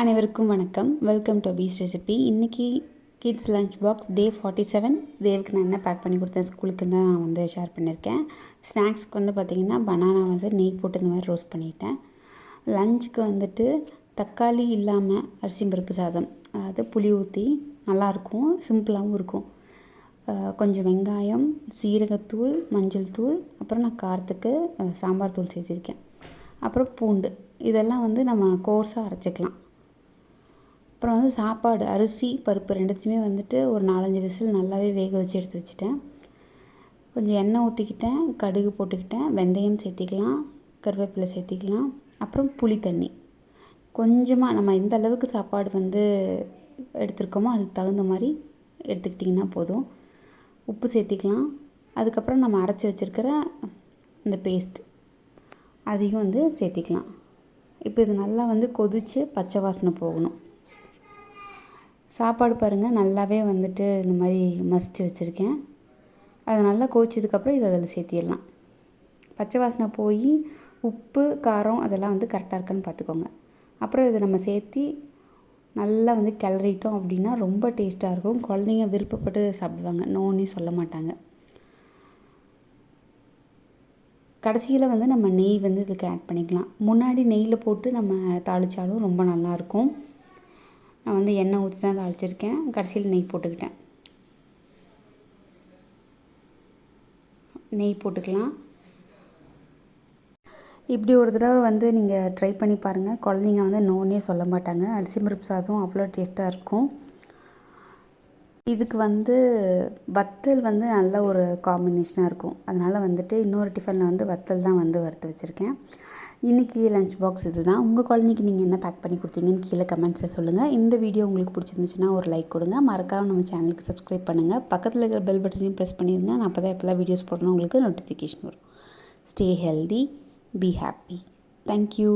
அனைவருக்கும் வணக்கம். Welcome to abisrecipe. இன்றைக்கி கிட்ஸ் லஞ்ச் பாக்ஸ் டே 47. தேவுக்கு நான் என்ன பேக் பண்ணி கொடுத்தேன் ஸ்கூலுக்கு தான் வந்து ஷேர் பண்ணியிருக்கேன். ஸ்நாக்ஸ்க்கு வந்து பார்த்திங்கன்னா பனானா வந்து நெய் போட்டு இந்த மாதிரி ரோஸ்ட் பண்ணிட்டேன். லஞ்சுக்கு வந்துட்டு தக்காளி இல்லாமல் அரிசி பருப்பு சாதம், அதாவது புளி ஊற்றி நல்லாயிருக்கும், சிம்பிளாகவும் இருக்கும். கொஞ்சம் வெங்காயம், சீரகத்தூள், மஞ்சள் தூள், அப்புறம் நான் காரத்துக்கு சாம்பார் தூள் சேர்த்திருக்கேன். அப்புறம் பூண்டு, இதெல்லாம் வந்து நம்ம கோர்ஸாக அரைச்சிக்கலாம். அப்புறம் வந்து சாப்பாடு, அரிசி பருப்பு ரெண்டுத்தையுமே வந்துட்டு ஒரு 4-5 விசில் நல்லாவே வேக வச்சு எடுத்து வச்சுட்டேன். கொஞ்சம் எண்ணெய் ஊற்றிக்கிட்டேன், கடுகு போட்டுக்கிட்டேன், வெந்தயம் சேர்த்திக்கலாம், கருவேப்பிலை சேர்த்திக்கலாம். அப்புறம் புளி தண்ணி கொஞ்சமாக, நம்ம எந்த அளவுக்கு சாப்பாடு வந்து எடுத்துருக்கோமோ அதுக்கு தகுந்த மாதிரி எடுத்துக்கிட்டிங்கன்னா போதும். உப்பு சேர்த்திக்கலாம். அதுக்கப்புறம் நம்ம அரைச்சி வச்சுருக்கிற இந்த பேஸ்ட் அதையும் வந்து சேர்த்திக்கலாம். இப்போ இது நல்லா வந்து கொதித்து பச்சை வாசனை போகணும். சாப்பாடு பாருங்கள், நல்லாவே வந்துட்டு இந்த மாதிரி மசித்து வச்சுருக்கேன். அது நல்லா கொதிச்சதுக்கப்புறம் இதை அதில் சேர்த்திடலாம். பச்சை வாசனை போய் உப்பு காரம் அதெல்லாம் வந்து கரெக்டாக இருக்கான்னு பார்த்துக்கோங்க. அப்புறம் இதை நம்ம சேர்த்தி நல்லா வந்து கிளறிட்டோம் அப்படின்னா ரொம்ப டேஸ்ட்டாக இருக்கும். குழந்தைங்க விருப்பப்பட்டு சாப்பிடுவாங்க, நோன்னே சொல்ல மாட்டாங்க. கடைசியில் வந்து நம்ம நெய் வந்து இதுக்கு ஆட் பண்ணிக்கலாம். முன்னாடி நெய்யில் போட்டு நம்ம தாளித்தாலும் ரொம்ப நல்லாயிருக்கும். நான் வந்து எண்ணெய் ஊற்றி தான் தாளிச்சிருக்கேன், கடைசியில் நெய் போட்டுக்கிட்டேன். நெய் போட்டுக்கலாம். இப்படி ஒரு தடவை வந்து நீங்கள் ட்ரை பண்ணி பாருங்கள். குழந்தைங்க வந்து நோன்னே சொல்ல மாட்டாங்க. அரிசி பருப்பு சாதம் அவ்வளோ டேஸ்ட்டாக இருக்கும். இதுக்கு வந்து வத்தல் வந்து நல்ல ஒரு காம்பினேஷனாக இருக்கும். அதனால் வந்துட்டு இன்னொரு டிஃபனில் வந்து வத்தல் தான் வந்து வறுத்து வச்சுருக்கேன். இன்றைக்கி லஞ்ச் பாக்ஸ் இது தான். உங்கள் குழந்தைக்கு நீங்கள் என்ன பேக் பண்ணி கொடுத்தீங்கன்னு கீழே கமெண்ட்ஸில் சொல்லுங்கள். இந்த வீடியோ உங்களுக்கு பிடிச்சிருந்துச்சுன்னா ஒரு லைக் கொடுங்க. மறக்காமல் நம்ம சேனலுக்கு சப்ஸ்கிரைப் பண்ணுங்கள். பக்கத்தில் இருக்கிற பெல் பட்டனையும் ப்ரெஸ் பண்ணிடுங்க. நான் அப்போ தான் எப்போல்லாம் வீடியோஸ் போடணும் உங்களுக்கு நோட்டிஃபிகேஷன் வரும். Stay healthy, be happy. Thank you.